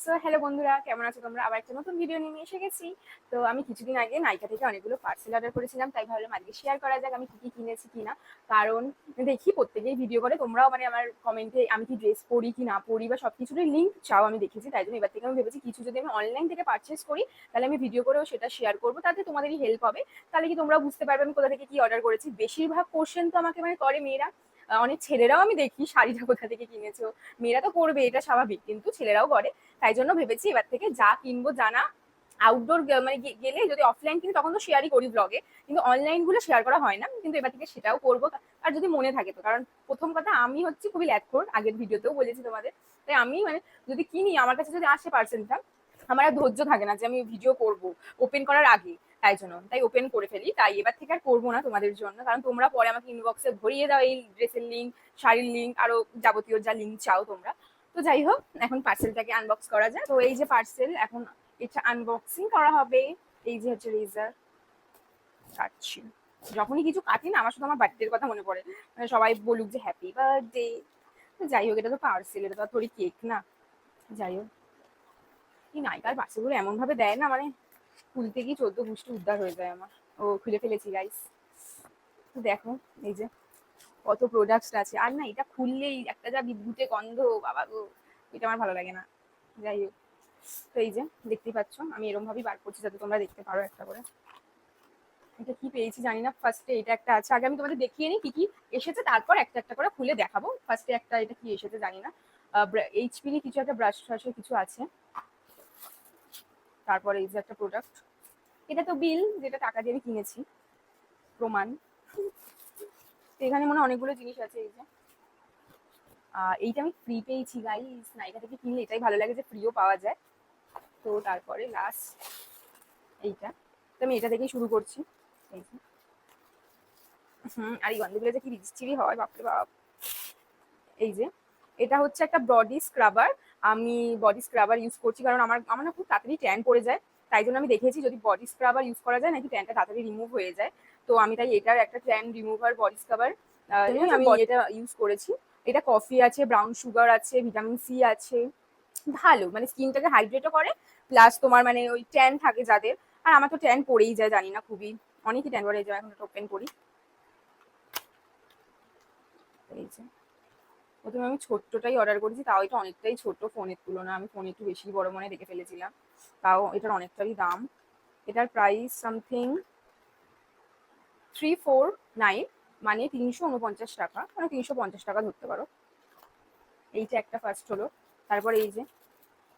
So hello বন্ধুরা, কেমন আছো তোমরা? আবার একটা নতুন ভিডিও নিয়ে এসে গেছি। তো আমি কিছুদিন আগে নাইকা থেকে অনেকগুলো পার্সেল অর্ডার করেছিলাম, তাই ভাবলাম আজকে শেয়ার করা যাক আমি কি কি কিনেছি কিনা। কারণ দেখি প্রত্যেকেই ভিডিও করে, তোমরাও মানে আমার কমেন্টে আমি কি ড্রেস পরি কি না পরি বা সবকিছুরই লিঙ্ক চাও, আমি দেখেছি। তাই জন্য এবার থেকে আমি ভেবেছি কিছু যদি আমি অনলাইন থেকে পারচেস করি তাহলে আমি ভিডিও করেও সেটা শেয়ার করবো, তাতে তোমাদেরই হেল্প হবে। তাহলে কি তোমরা বুঝতে পারবে আমি কোথা থেকে কি অর্ডার করেছি। বেশিরভাগ কোশ্চেন তো আমাকে মানে করে মেয়েরা, অনেক ছেলেরাও আমি দেখি শাড়িটা কোথা থেকে কিনেছো। মেয়েরা তো করবে, এটা স্বাভাবিক, কিন্তু ছেলেরাও করে। তাই জন্য ভেবেছি এবার থেকে যা কিনবো জানা আউটডোর মানে গেলে যদি অফলাইন কিনি তখন তো শেয়ারই করি ব্লগে, কিন্তু অনলাইন গুলো শেয়ার করা হয় না, কিন্তু এবার থেকে সেটাও করবো। আর যদি মনে থাকে তো, কারণ প্রথম কথা আমি হচ্ছে খুবই ল্যাথখোর, আগের ভিডিওতেও বলেছি তোমাদের। তাই আমি মানে যদি কিনি আমার কাছে যদি আসে পার্সেলটা, আমার আর ধৈর্য থাকে না যে আমি ভিডিও করব ওপেন করার আগে। তাই ওপেন করে ফেলি। তাই এবার থেকে আর করবো না তোমাদের জন্য, কারণ তোমরা পরে আমাকে ইনবক্সে ভরিয়ে দাও এই ড্রেসের লিঙ্ক, শাড়ির লিঙ্ক, আরো যাবতীয় যা লিঙ্ক চাও তোমরা। তো যাই হোক, এখন পার্সেলটাকে আনবক্স করা যায়। তো এই যে পার্সেল, এখন এটা আনবক্সিং করা হবে। এই যে হচ্ছে রেজার, কাটছি। যখনই কিছু কাটি না আমার শুধু আমার বার্থডের কথা মনে পড়ে, মানে সবাই বলুক যে হ্যাপি বার্থডে। যাই হোক, এটা তো পার্সেল, এটা তো থোড়ি কেক না। যাই হোক, কি নাইকার পার্সেলগুলো এমন ভাবে দেয় না, মানে খুলতে গিয়ে 14 গোষ্ঠী উদ্ধার হয়ে যায় আমার। ও খুলে ফেলেছি গাইস। দেখো এই যে কত প্রোডাক্টস আছে, আর না এটা খুললেই একটা যা বিদ্যুতে গন্ধ, বাবা গো, এটা আমার ভালো লাগে না। যাই হোক, তো এই যে দেখতেই পাচ্ছ আমি এরকম ভাবেই বার করছি যাতে তোমরা দেখতে পারো একটা করে। এটা কি পেয়েছি জানি না। ফার্স্টে এটা একটা আছে, আগে আমি তোমাদের দেখিয়ে নিই কি কি এসেছে, তারপর একটা একটা করে খুলে দেখাবো। ফার্স্টে একটা, এটা কি এসেছে জানি না, এইচপি কিছু একটা ব্রাশ ট্রাশের কিছু আছে। তারপরে এই যে একটা প্রোডাক্ট, এটা তো বিল, যেটা টাকা দিয়ে আমি কিনেছি, প্রমাণ। এখানে মনে হয় অনেকগুলো জিনিস আছে। এই যে এইটা আমি ফ্রি পেয়েছি গাইস, নাইকা থেকে কিনলে এটাই ভালো লাগে যে ফ্রিও পাওয়া যায়। তো তারপরে লাস্ট এইটা, তো আমি এটা থেকেই শুরু করছি। এই যে আর এই গন্ধগুলো যে কি বিচ্ছিরি হয়, বাপরে বাপ। এই যে এটা হচ্ছে একটা বডি স্ক্রাবার। আমি বডি স্ক্রাবার ইউজ করছি কারণ আমার আমার না খুব তাড়াতাড়ি ট্যান পড়ে যায়। তাই জন্য আমি দেখেছি যদি বডি স্ক্রাবার ইউজ করা যায় নাকি ট্যানটা তাড়াতাড়ি রিমুভ হয়ে যায়। তো আমি তাই এটার একটা ট্যান রিমুভার বডি স্ক্রাবার আমি এটা ইউজ করেছি। এটা কফি আছে, ব্রাউন সুগার আছে, ভিটামিন সি আছে, ভালো মানে স্কিনটাকে হাইড্রেটও করে, প্লাস তোমার মানে ওই ট্যান থাকে যাদের। আর আমার তো ট্যান পড়েই যায়, জানি না খুবই, অনেকই ট্যান পড়ে যায়। এখন ওপেন করি। এই যে প্রথমে আমি ছোট্টটাই অর্ডার করেছি, তাও এটা অনেকটাই ছোট ফোনের তুলনা। আমি ফোন একটু বেশি বড় মনে দেখে ফেলেছিলাম, তাও এটার অনেকটাই দাম। এটার প্রাইস সামথিং 349, মানে 349 টাকা, মানে 350 টাকা ধরতে পারো। এইটা একটা ফার্স্ট হলো। তারপরে এই যে